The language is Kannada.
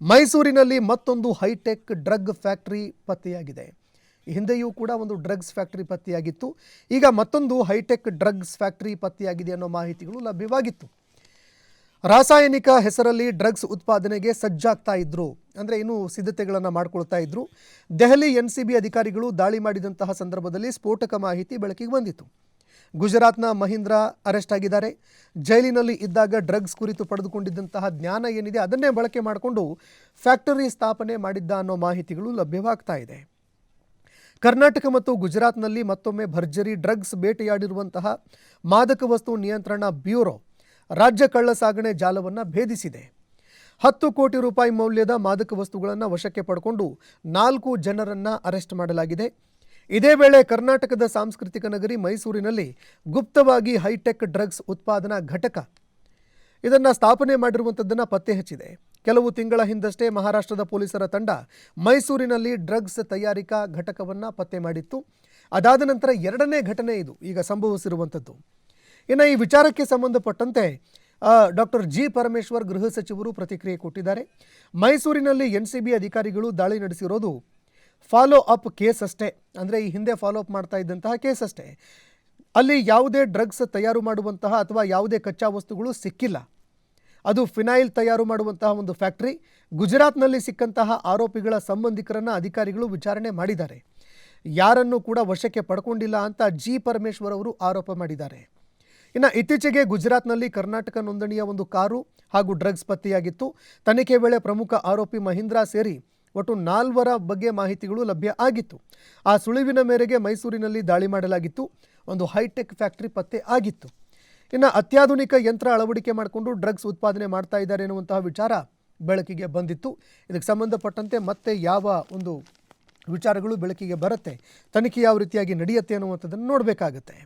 ಮೈಸೂರಿನಲ್ಲಿ ಮತ್ತೊಂದು ಹೈಟೆಕ್ ಡ್ರಗ್ ಫ್ಯಾಕ್ಟರಿ ಪತ್ತೆಯಾಗಿದೆ. ಹಿಂದೆಯೂ ಕೂಡ ಒಂದು ಡ್ರಗ್ಸ್ ಫ್ಯಾಕ್ಟರಿ ಪತ್ತೆಯಾಗಿತ್ತು. ಈಗ ಮತ್ತೊಂದು ಹೈಟೆಕ್ ಡ್ರಗ್ಸ್ ಫ್ಯಾಕ್ಟರಿ ಪತ್ತೆಯಾಗಿದೆ ಅನ್ನೋ ಮಾಹಿತಿಗಳು ಲಭ್ಯವಾಗಿತ್ತು. ರಾಸಾಯನಿಕ ಹೆಸರಲ್ಲಿ ಡ್ರಗ್ಸ್ ಉತ್ಪಾದನೆಗೆ ಸಜ್ಜಾಗ್ತಾ ಇದ್ರು, ಅಂದರೆ ಇನ್ನೂ ಸಿದ್ಧತೆಗಳನ್ನು ಮಾಡಿಕೊಳ್ತಾ ಇದ್ರು. ದೆಹಲಿ ಎನ್ಸಿಬಿ ಅಧಿಕಾರಿಗಳು ದಾಳಿ ಮಾಡಿದಂತಹ ಸಂದರ್ಭದಲ್ಲಿ ಸ್ಫೋಟಕ ಮಾಹಿತಿ ಬೆಳಕಿಗೆ ಬಂದಿತ್ತು. ಗುಜರಾತ್ನ ಮಹೀಂದ್ರ ಅರೆಸ್ಟ್ ಆಗಿದ್ದಾರೆ. ಜೈಲಿನಲ್ಲಿ ಇದ್ದಾಗ ಡ್ರಗ್ಸ್ ಕುರಿತು ಪಡೆದುಕೊಂಡಿದ್ದಂತಹ ಜ್ಞಾನ ಏನಿದೆ ಅದನ್ನೇ ಬಳಕೆ ಮಾಡಿಕೊಂಡು ಫ್ಯಾಕ್ಟರಿ ಸ್ಥಾಪನೆ ಮಾಡಿದ್ದ ಅನ್ನೋ ಮಾಹಿತಿಗಳು ಲಭ್ಯವಾಗ್ತಾ ಇದೆ. ಕರ್ನಾಟಕ ಮತ್ತು ಗುಜರಾತ್ನಲ್ಲಿ ಮತ್ತೊಮ್ಮೆ ಭರ್ಜರಿ ಡ್ರಗ್ಸ್ ಬೇಟೆಯಾಡಿರುವಂತಹ ಮಾದಕ ವಸ್ತು ನಿಯಂತ್ರಣ ಬ್ಯೂರೋ ರಾಜ್ಯ ಕಳ್ಳ ಸಾಗಣೆ ಜಾಲವನ್ನು ಭೇದಿಸಿದೆ. 10 ಕೋಟಿ ರೂಪಾಯಿ ಮೌಲ್ಯದ ಮಾದಕ ವಸ್ತುಗಳನ್ನು ವಶಕ್ಕೆ ಪಡೆದುಕೊಂಡು 4 ಜನರನ್ನು ಅರೆಸ್ಟ್ ಮಾಡಲಾಗಿದೆ. ಇದೇ ವೇಳೆ ಕರ್ನಾಟಕದ ಸಾಂಸ್ಕೃತಿಕ ನಗರಿ ಮೈಸೂರಿನಲ್ಲಿ ಗುಪ್ತವಾಗಿ ಹೈಟೆಕ್ ಡ್ರಗ್ಸ್ ಉತ್ಪಾದನಾ ಘಟಕ ಇದನ್ನು ಸ್ಥಾಪನೆ ಮಾಡಿರುವಂಥದ್ದನ್ನು ಪತ್ತೆ ಹಚ್ಚಿದೆ. ಕೆಲವು ತಿಂಗಳ ಹಿಂದಷ್ಟೇ ಮಹಾರಾಷ್ಟ್ರದ ಪೊಲೀಸರ ತಂಡ ಮೈಸೂರಿನಲ್ಲಿ ಡ್ರಗ್ಸ್ ತಯಾರಿಕಾ ಘಟಕವನ್ನು ಪತ್ತೆ ಮಾಡಿತ್ತು. ಅದಾದ ನಂತರ 2ನೇ ಘಟನೆ ಇದು ಈಗ ಸಂಭವಿಸಿರುವಂಥದ್ದು. ಇನ್ನು ಈ ವಿಚಾರಕ್ಕೆ ಸಂಬಂಧಪಟ್ಟಂತೆ ಡಾಕ್ಟರ್ ಜಿ ಪರಮೇಶ್ವರ್ ಗೃಹ ಸಚಿವರು ಪ್ರತಿಕ್ರಿಯೆ ಕೊಟ್ಟಿದ್ದಾರೆ. ಮೈಸೂರಿನಲ್ಲಿ ಎನ್ಸಿಬಿ ಅಧಿಕಾರಿಗಳು ದಾಳಿ ನಡೆಸಿರೋದು ಫಾಲೋ ಅಪ್ ಕೇಸ್ ಅಷ್ಟೇ, ಅಂದರೆ ಈ ಹಿಂದೆ ಫಾಲೋ ಅಪ್ ಮಾಡ್ತಾ ಇದ್ದಂತಹ ಕೇಸ್ ಅಷ್ಟೇ. ಅಲ್ಲಿ ಯಾವುದೇ ಡ್ರಗ್ಸ್ ತಯಾರು ಮಾಡುವಂತಹ ಅಥವಾ ಯಾವುದೇ ಕಚ್ಚಾ ವಸ್ತುಗಳು ಸಿಕ್ಕಿಲ್ಲ. ಅದು ಫಿನೈಲ್ ತಯಾರು ಮಾಡುವಂತಹ ಒಂದು ಫ್ಯಾಕ್ಟರಿ. ಗುಜರಾತ್ನಲ್ಲಿ ಸಿಕ್ಕಂತಹ ಆರೋಪಿಗಳ ಸಂಬಂಧಿಕರನ್ನು ಅಧಿಕಾರಿಗಳು ವಿಚಾರಣೆ ಮಾಡಿದ್ದಾರೆ. ಯಾರನ್ನು ಕೂಡ ವಶಕ್ಕೆ ಪಡ್ಕೊಂಡಿಲ್ಲ ಅಂತ ಜಿ ಪರಮೇಶ್ವರ್ ಅವರು ಆರೋಪ ಮಾಡಿದ್ದಾರೆ. ಇನ್ನು ಇತ್ತೀಚೆಗೆ ಗುಜರಾತ್ನಲ್ಲಿ ಕರ್ನಾಟಕ ನೋಂದಣಿಯ ಒಂದು ಕಾರು ಹಾಗೂ ಡ್ರಗ್ಸ್ ಪತ್ತೆಯಾಗಿತ್ತು. ತನಿಖೆ ವೇಳೆ ಪ್ರಮುಖ ಆರೋಪಿ ಮಹೀಂದ್ರ ಸೇರಿ ಒಟ್ಟು 4 ಬಗ್ಗೆ ಮಾಹಿತಿಗಳು ಲಭ್ಯ ಆಗಿತ್ತು. ಆ ಸುಳಿವಿನ ಮೇರೆಗೆ ಮೈಸೂರಿನಲ್ಲಿ ದಾಳಿ ಮಾಡಲಾಗಿತ್ತು. ಒಂದು ಹೈಟೆಕ್ ಫ್ಯಾಕ್ಟರಿ ಪತ್ತೆ ಆಗಿತ್ತು. ಇನ್ನು ಅತ್ಯಾಧುನಿಕ ಯಂತ್ರ ಅಳವಡಿಕೆ ಮಾಡಿಕೊಂಡು ಡ್ರಗ್ಸ್ ಉತ್ಪಾದನೆ ಮಾಡ್ತಾ ಇದ್ದಾರೆ ಎನ್ನುವಂತಹ ವಿಚಾರ ಬೆಳಕಿಗೆ ಬಂದಿತ್ತು. ಇದಕ್ಕೆ ಸಂಬಂಧಪಟ್ಟಂತೆ ಮತ್ತೆ ಯಾವ ಒಂದು ವಿಚಾರಗಳು ಬೆಳಕಿಗೆ ಬರುತ್ತೆ, ತನಿಖೆ ಯಾವ ರೀತಿಯಾಗಿ ನಡೆಯುತ್ತೆ ಅನ್ನುವಂಥದ್ದನ್ನು ನೋಡಬೇಕಾಗುತ್ತೆ.